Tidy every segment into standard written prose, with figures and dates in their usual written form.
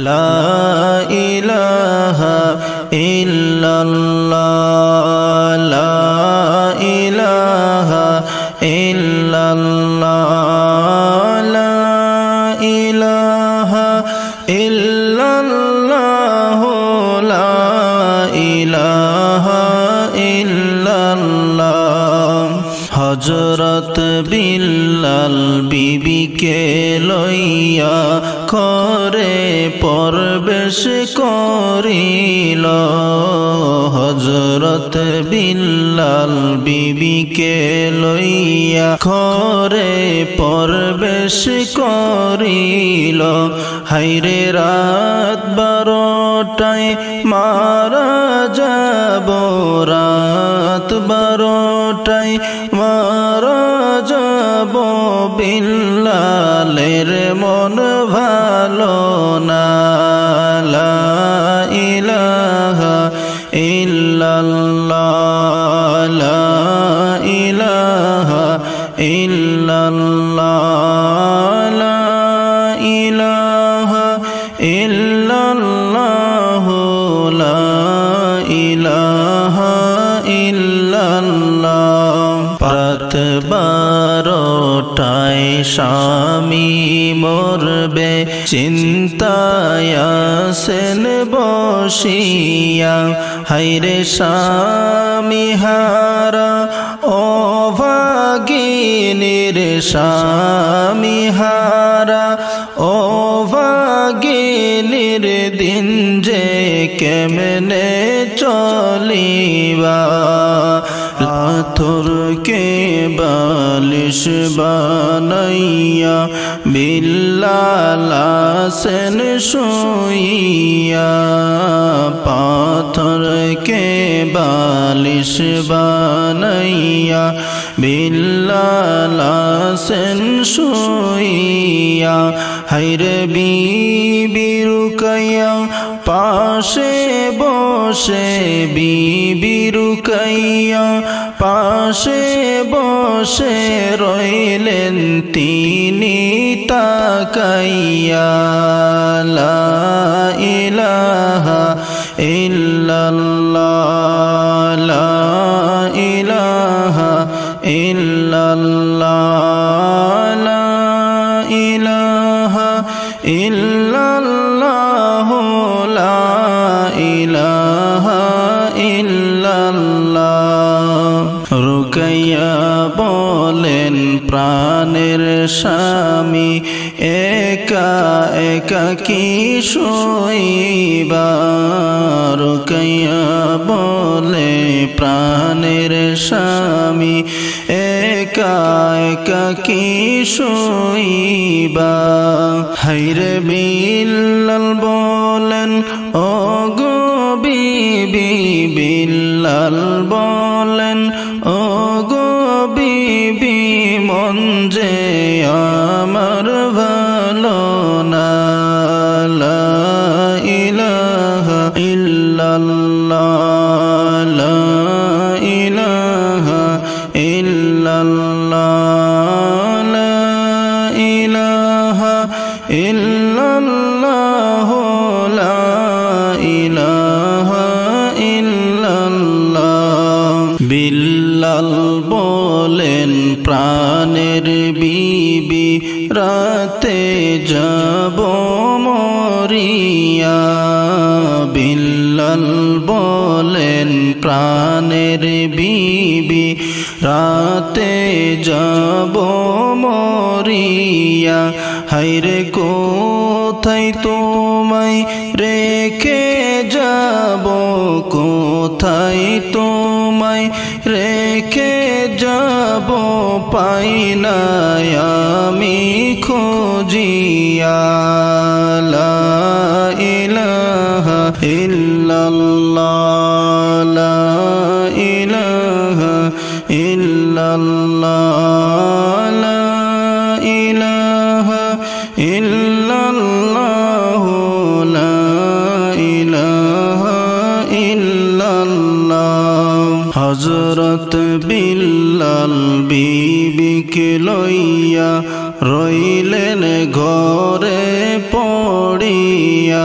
লা ইলাহা ইল্লাল্লাহ লা ইলাহা ইল্লাল্লাহ লা ইলাহা ইল্লাল্লাহ লা ইলাহা ইল্লাল্লাহ হযরত বিল্লাল বিবিকে লইয়া করে প্রবেশ করিল হযরত বিল্লাল বিবিকে লইয়া করে প্রবেশ করিল হায়রে রাত 12টায় মারা যাব রাত 12টায় মারা যাব বিল্লালের মন ভালো না লা ইলাহা ইল্লাল্লাহ লা ইলাহা ইল্লাল্লাহ লা ইলাহা ইল্লাল্লাহ লা ইলাহা ইল্লাল্লাহ রাত 12টায় স্বামী মরবে চিন্তায় আছেন বসিয়া হায়রে স্বামী হারা অভাগিনীর স্বামী হারা অভাগিনীর দিন যে কেমনে চলিবা পাথরকে বালিশ বানাইয়া বিল্লাল আছেন শুইয়া পাথরকে বালিশ বানাইয়া বিল্লাল আছেন শুইয়া হায়রে বিবি রুকাইয়া পাশে বসে বিবি রুকাইয়া পাশে বসে রইলেন তিনি তাকাইয়া লা ইলাহা ইল্লাল্লাহ লা ইলাহা ইল্লাল্লাহ লা ইলাহা ইল্লাল্লাহ লা ইলাহা ইল্লাল্লাহ রুকাইয়া বলেন প্রাণের স্বামী একা একা কি শোইবা রুকাইয়া বলে প্রাণের স্বামী একা একা কি শোইবা হায়রে বিল্লাল বলেন ও গো বিবি বিল্লাল বলেন ও গো বিবি মন যে আমার ভালো না লা ইলাহা ইল্লাল্লাহ লা ইলাহা ইল্লাল্লাহ লা ইলাহা ইল্লাল্লাহ লা ইলাহা ইল্লাল্লাহ বিল্লাল বলেন প্রাণের বিবি রাতে যাব মরিয়া বিল্লাল বলেন প্রাণের বিবি রাতে যাব মরিয়া হায়রে কোথায় তোমায় রেখে যাব কোথায় তোমায় রেখে যাব পাই না আমি খুঁজিয়া লা ইলাহা ইল্লাল্লাহ লা ইলাহা ইল্লাল্লাহ লা ইলাহা ইল্লাল্লাহ লা ইলাহা ইল্লাল্লাহ হযরত বিল্লাল বিবিকে লইয়া রইলেন ঘরে পড়িয়া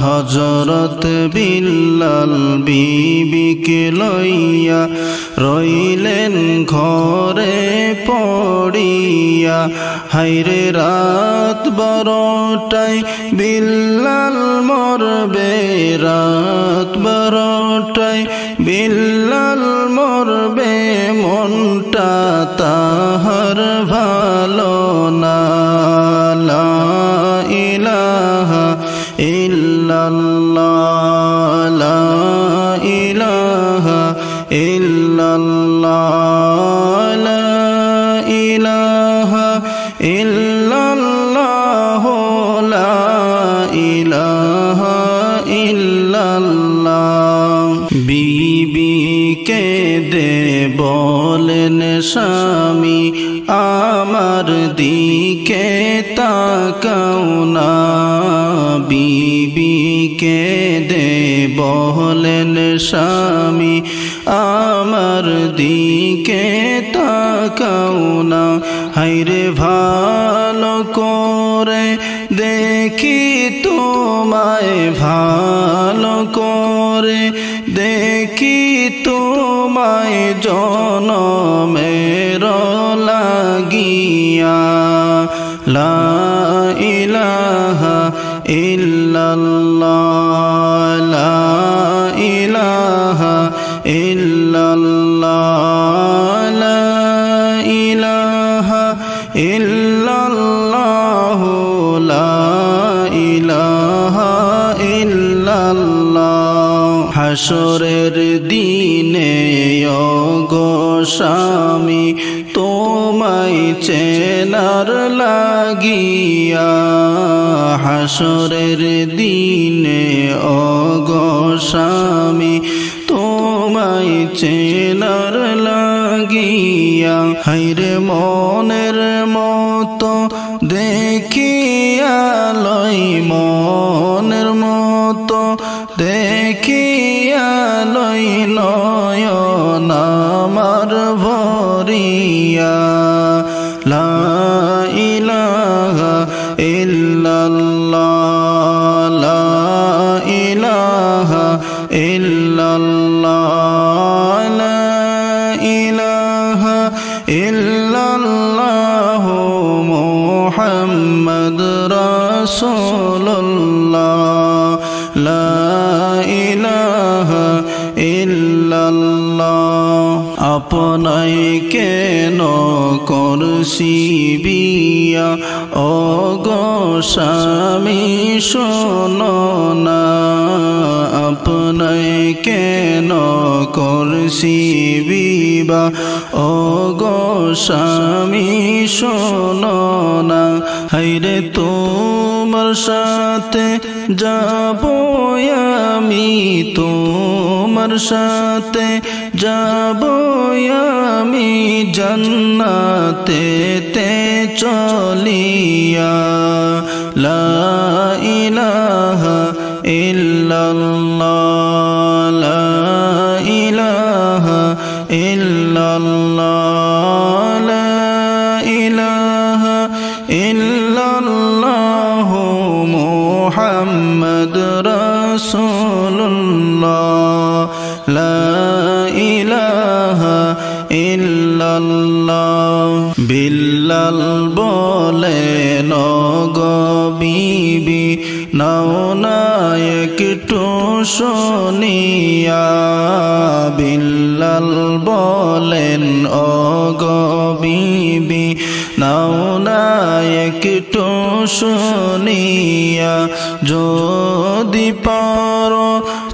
হযরত বিল্লাল বিবিকে লইয়া রইলেন ঘরে পড়িয়া। হায়রে রাত 12টায় বিল্লাল মরবে, রাত 12টায় বিল্লাল মরবে, মনটা তাহার ভালো না। লা ইলাহা ইল্লাল্লাহ, লা ইলাহা ইল্লাল্লাহ, লা ইলাহা ইল্লাল্লাহ, লা ইলাহা ইল্লাল্লাহ। বিবিকে দে বলেন স্বামী, আমার দিকে তাকাও না। বিবিকে দে বলেন স্বামী, আমার দিকে তাকাও না। হায়রে ভালো করে দেখি তোমায়, ভালো করে দেখি তোমায়, জনমের লাগিয়া। লা ইলাহা ইল্লাল্লাহ, লা ইলাহা ইল্লাল্লাহ, লা ইলাহা ইল্লাল্লাহ, লা ইলাহা ইল্লাল্লাহ। হাসরের দিনে ওগো স্বামী, তোমায় চেনার লাগিয়া। হাসরের দিনে ওগো স্বামী, তোমায় চেনার লাগিয়া। হায়রে মনের মতো দেখিয়া লই, মনের মতো দেখিয়া লই, নয়ন আমার ভরিয়া। লা ইলাহা ইল্লাল্লাহ, লা ইলাহা ইল্লাল্লাহ, লা ইলাহা ইল্লাল্লাহ, মুহাম্মদ রাসূলুল্লাহ, লা ইলাহা ইল্লাল্লাহ। আপনায় কেন করছি বিয়া, ওগো স্বামী শোনো না। আপনায় কেন করছি বিবা, ওগো স্বামী শোনো না। হায়রে তোমার সাথে যাব আমি, তোমার সাথে যাব আমি, জান্নাতেতে চলিয়া। লা ইলাহা ইল্লাল্লাহ, লা ইলাহা ইল্লাল্লাহ, লা ইলাহা ইল্লাল্লাহ, মুহাম্মদ রাসূলুল্লাহ, লা ইলাহা ইল্লাল্লাহ। বিল্লাল বলেন গো বিবি, নাও না একটু শুনিয়া। বিল্লাল বলেন ও গো বিবি, নাও না একটু শুনিয়া। যদি পারো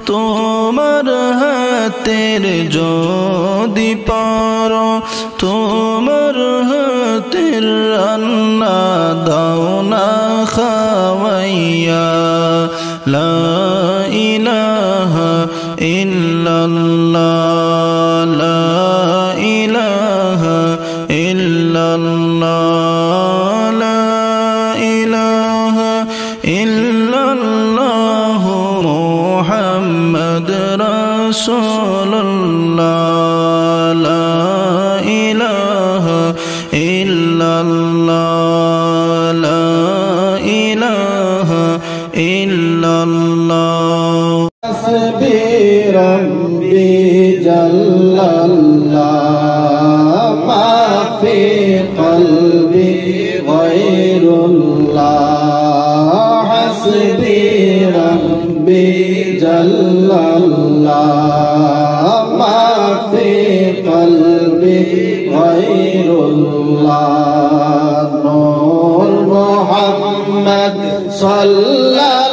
তোমার হাতের, যদি পারো তোমার হাতের রান্না, দাও না খাওয়াইয়া। লা ইলাহা ইল্লাল্লাহ, লা ইলাহা ইল্লাল্লাহ, লা ইলাহা ইল্লাল্লাহ, মুহাম্মদ রাসূলুল্লাহ, লা ইলাহা ইল্লাল্লাহ, লা ইলাহা ইল্লাল্লাহ হাসবি রাব্বি জাল্লাল্লাহ মা ফি কলবি গায়রুল্লাহ হাসবি রাব্বি জাল্লাল্লাহ মা ফি কলবি গায়রুল্লাহ নূর মুহাম্মদ সাল্লাল্লাহু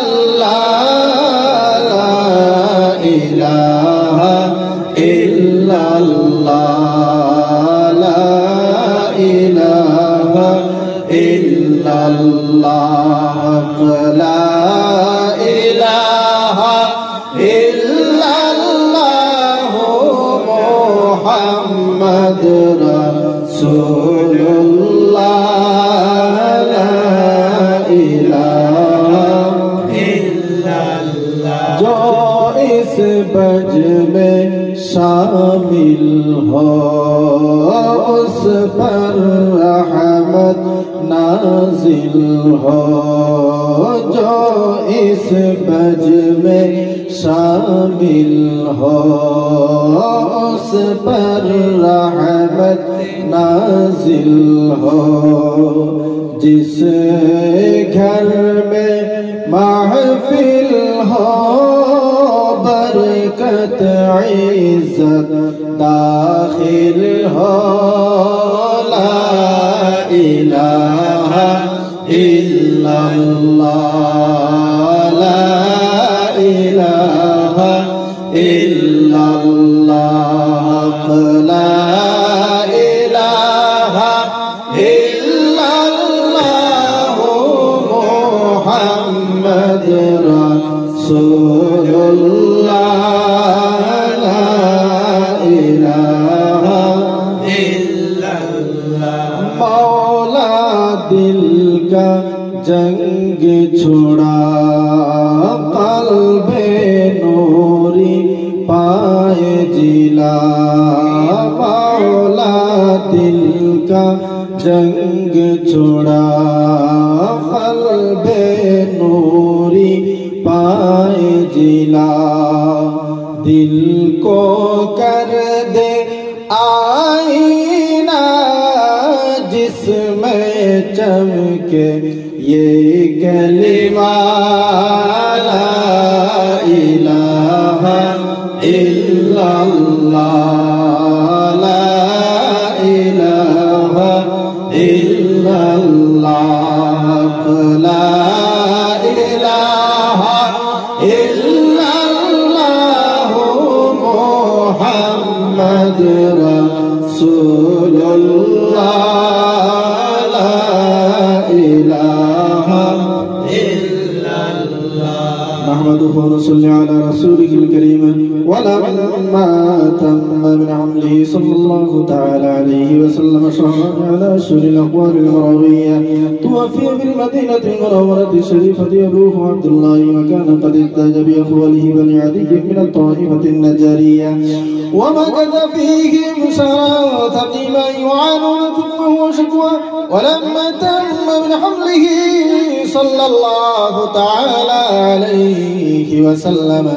ইলাহা ইল্লাল্লাহ লা ইলাহা ইল্লাল্লাহ লা ইলাহা ইল্লাল্লাহ মুহাম্মাদুর রাসূলুল্লাহ লা ইলাহা इल्लल्लाह जो इस बज में शामिल हो उस पर रहमत नाजिल हो जो इस बज में शामिल हो उस पर रहमत नाजिल हो जिस घर में महफिल हो बरकत इज्जत दाखिल हो ला इलाहा इल्लल्लाह ला इलाहा इल्लल्लाह ला इलाहा इल्लल्लाह मुहम्मद रसूलुल्लाह ला इलाहा इल्लल्लाह मौला दिल का जंग छुड़ा कल्बे नूरी पाए जिला मौला दिल का जंग छुड़ा कल्बे नूरी पाए जिला दिल को कर दे आईना जिसमें चमके ये कलिमा ला इलाहा इल्लल्लाह ला इलाहा इल्लल्लाह ला इलाहा इल्लल्लाह मुहम्मद रसूलुल्लाह ला इलाहा इल्लल्लाह नहमदुहु व नसल्ली अला रसूलिहिल करीम ولما تم من حمله صلى الله تعالى عليه وسلم شهر على أشهر الأقوال المروية توفي بالمدينة المنورة الشريفة أبوه عبد الله وكان قد احتاج بأخواله بني عدي من الطائفة النجارية ومكث فيهم شهرا ثقيلا يعانون ثمه وشكوى ولما تم من حمله صلى الله تعالى عليه وسلم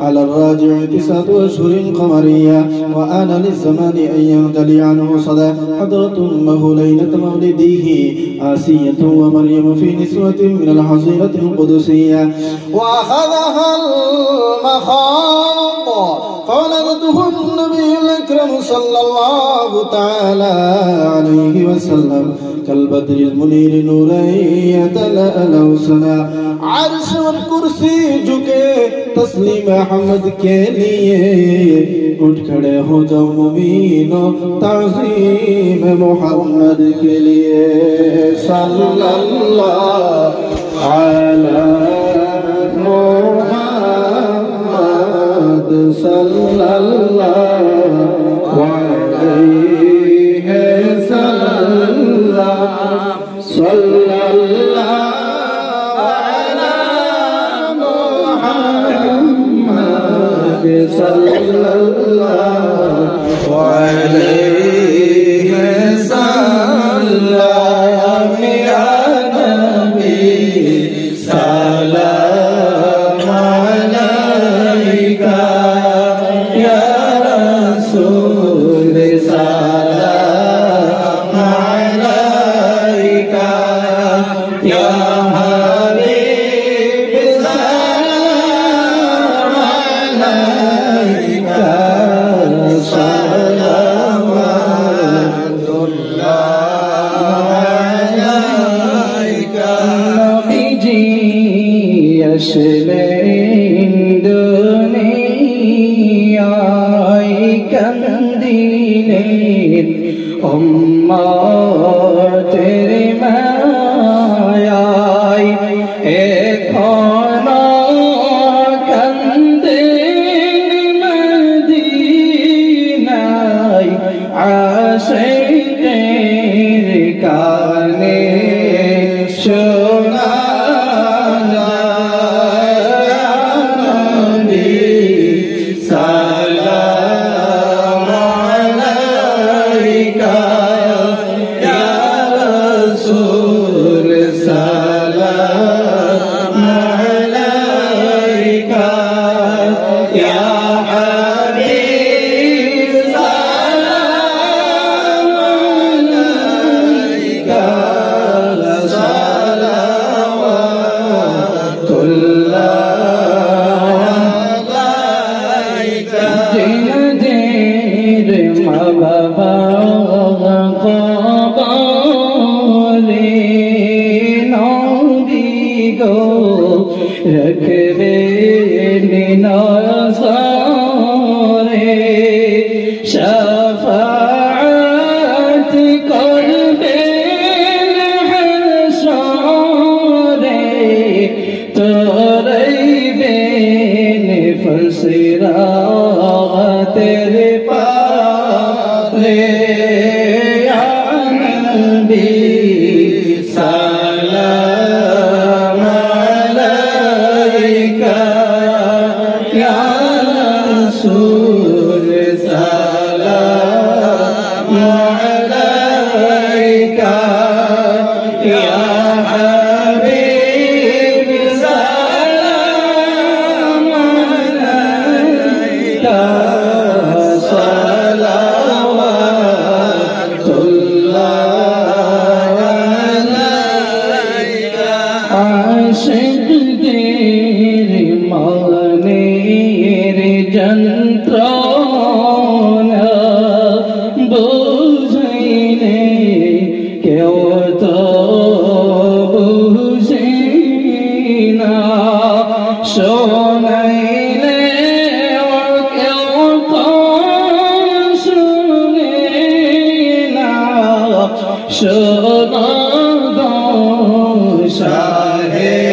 على الراجع 9 أشهر قمرية وآن للزمان أن ينجلي عنه صدى حضرة أمه ليلة مولده آسية ومريم في نسوة من الحصيرة القدسية وأخذها المخاض فولدته النبي الأكرم صلى الله تعالى عليه وسلم كالبدر المنير نورا يتلألأ سنا عرش और कुर्सी झुके तस्लीम अहमद के लिए उठ खड़े हो जाओ मुमीनो ताज़ीम मोहम्मद के लिए सल्लल्लाहु अला मुहम्मद सल्लल्लाहु अलैहि सल्लल्लाहु सल्लल्लाहु अलैहि सल्लम या नबी सलाम আসলেন দুনিয়ায় কান্দিলেন উম্মতের মায়ায় এখনো কান্দেন মদিনায় আশিকের কানে শোনা ركبين نصاري شفاعة قلب الحشاري تريبين فالصراط الباري يا نبي سلام عليك يا رسول سلام عليك يا حبيب سلام عليك صلوات الله عليك عاشق دير مغنير যন্ত্রণা বুঝাইলে কেউ তো বুঝে না শোনাইলে কেউ তো শুনে না শোনা গো শাহে